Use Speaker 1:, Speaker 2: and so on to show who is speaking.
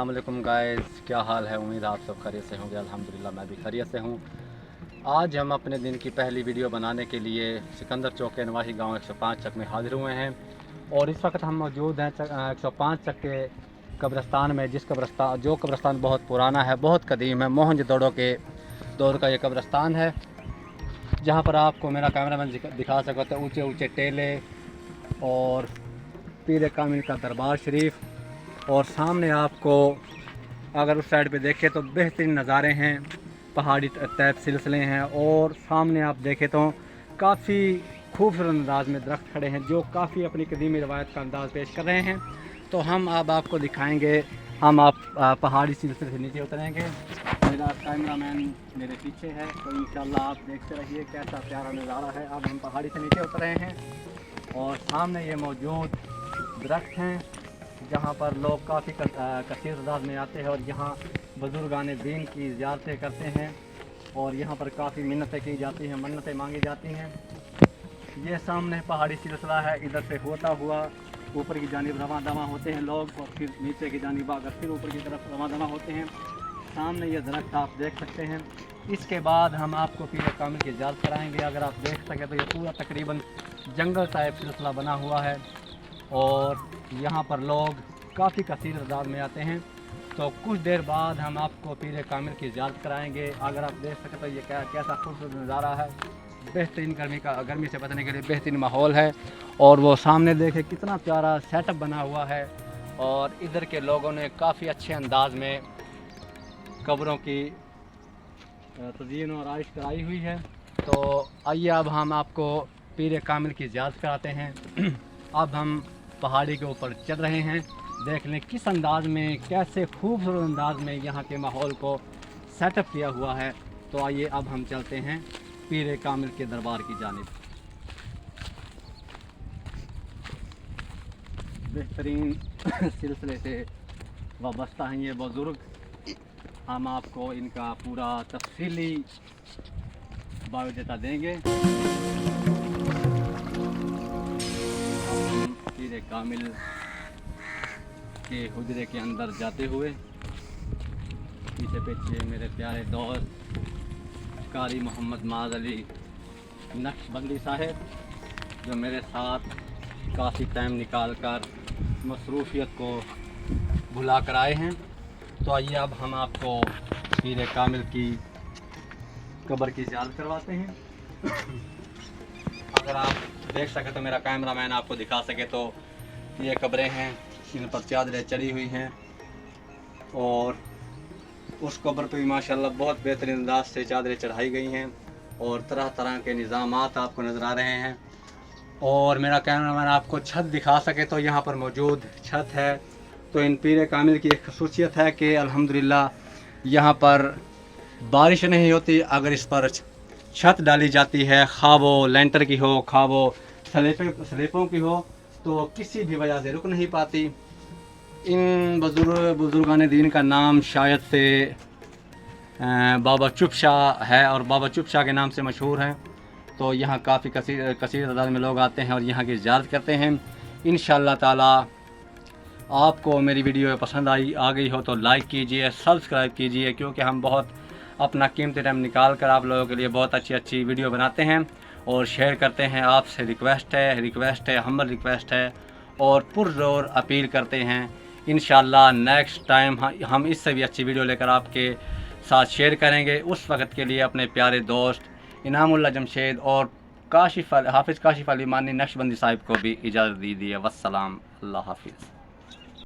Speaker 1: अस्सलाम वालेकुम गाइस, क्या हाल है। उम्मीद आप सब खैरियत से होंगे। अल्हम्दुलिल्लाह मैं भी खैरियत से हूँ। आज हम अपने दिन की पहली वीडियो बनाने के लिए सिकंदर चौक के नवाही गांव 105 चक में हाजिर हुए हैं और इस वक्त हम मौजूद हैं 105 चक के कब्रिस्तान में। जो कब्रिस्तान बहुत पुराना है, बहुत कदीम है, मोहनजोदड़ो के दौर का ये कब्रिस्तान है, जहाँ पर आपको मेरा कैमरामैन दिखा सकता है ऊंचे ऊंचे टेले और पीर कामिल का दरबार शरीफ, और सामने आपको अगर उस साइड पे देखें तो बेहतरीन नज़ारे हैं, पहाड़ी तैब सिलसिले हैं, और सामने आप देखें तो काफ़ी खूबसूरत अंदाज में दरख्त खड़े हैं जो काफ़ी अपनी कदीमी रवायत का अंदाज़ पेश कर रहे हैं। तो हम अब आपको दिखाएंगे, हम आप पहाड़ी सिलसिले से नीचे उतरेंगे। मेरा कैमरामैन मेरे पीछे है, तो इंशाल्लाह आप देखते रहिए कैसा प्यारा नज़ारा है। अब हम पहाड़ी से नीचे उतर रहे हैं और सामने ये मौजूद दरख्त हैं जहाँ पर लोग काफ़ी कसीर तादाद में आते हैं और यहाँ बुजुर्गान दीन की ज़ियारतें करते हैं और यहाँ पर काफ़ी मिन्नतें की जाती हैं, मन्नतें मांगी जाती हैं। ये सामने पहाड़ी सिलसिला है, इधर से होता हुआ ऊपर की जानिब रवां दवा होते हैं लोग और फिर नीचे की जानिब आकर फिर ऊपर की तरफ रवां दवा होते हैं। सामने ये दरख्त आप देख सकते हैं। इसके बाद हम आपको पीर कामिल की ज़ियारत कराएँगे। अगर आप देख सकें तो ये पूरा तकरीबन जंगल टाइप सिलसिला बना हुआ है और यहाँ पर लोग काफ़ी कसीर तादाद में आते हैं। तो कुछ देर बाद हम आपको पीर कामिल की ज़ियारत कराएंगे। अगर आप देख सकें तो ये कैसा खूबसूरत नज़ारा है, बेहतरीन गर्मी से बचने के लिए बेहतरीन माहौल है। और वो सामने देखें कितना प्यारा सेटअप बना हुआ है और इधर के लोगों ने काफ़ी अच्छे अंदाज में कब्रों की तज़यीन और आइश कराई हुई है। तो आइए अब हम आपको पीर कामिल की ज़ियारत कराते हैं। अब हम पहाड़ी के ऊपर चल रहे हैं, देख लें किस अंदाज में, कैसे खूबसूरत अंदाज में यहाँ के माहौल को सेटअप किया हुआ है। तो आइए अब हम चलते हैं पीर कामिल के दरबार की जानिब। बेहतरीन सिलसिले से वाबस्ता हैं ये बुज़ुर्ग, हम आपको इनका पूरा तफसीली बायोडाटा देंगे। पीर कामिल के हुजरे के अंदर जाते हुए पीछे पीछे मेरे प्यारे दोस्त कारी मोहम्मद माज अली नक्शबंदी साहब जो मेरे साथ काफ़ी टाइम निकाल कर मसरूफियत को भुला कर आए हैं। तो आइए अब हम आपको पीर कामिल की कब्र की ज़ियारत करवाते हैं। अगर आप देख सके तो मेरा कैमरामैन आपको दिखा सके तो ये कब्रें हैं, इन पर चादरें चढ़ी हुई हैं और उस कब्र पे भी माशाल्लाह बहुत बेहतरीन अंदाज से चादरें चढ़ाई गई हैं और तरह तरह के निज़ामात आपको नज़र आ रहे हैं। और मेरा कैमरामैन आपको छत दिखा सके तो यहाँ पर मौजूद छत है। तो इन पीर कामिल की एक खसूसियत है कि अल्हम्दुलिल्लाह यहाँ पर बारिश नहीं होती। अगर इस पर छत डाली जाती है, खा वो लेंटर की हो, खा वो स्लेपों की हो, तो किसी भी वजह से रुक नहीं पाती। इन बुजुर्गान दीन का नाम शायद से बाबा चुप शाह है और बाबा चुप शाह के नाम से मशहूर है। तो यहाँ काफ़ी कसीर तादाद में लोग आते हैं और यहाँ की ज़ियारत करते हैं। इंशाअल्लाह ताला आपको मेरी वीडियो पसंद आ गई हो तो लाइक कीजिए, सब्सक्राइब कीजिए, क्योंकि हम बहुत अपना कीमती टाइम निकाल कर आप लोगों के लिए बहुत अच्छी अच्छी वीडियो बनाते हैं और शेयर करते हैं। आपसे रिक्वेस्ट है, हम्बल रिक्वेस्ट है और पुरज़ोर अपील करते हैं। इंशाअल्लाह नेक्स्ट टाइम हम इससे भी अच्छी वीडियो लेकर आपके साथ शेयर करेंगे। उस वक्त के लिए अपने प्यारे दोस्त इनामुल्लाह जमशेद और हाफिज़ काशिफ़ अली मानी नक्शबंदी साहिब को भी इजाज़त दीजिए। वस्सलाम, अल्लाह हाफिज़।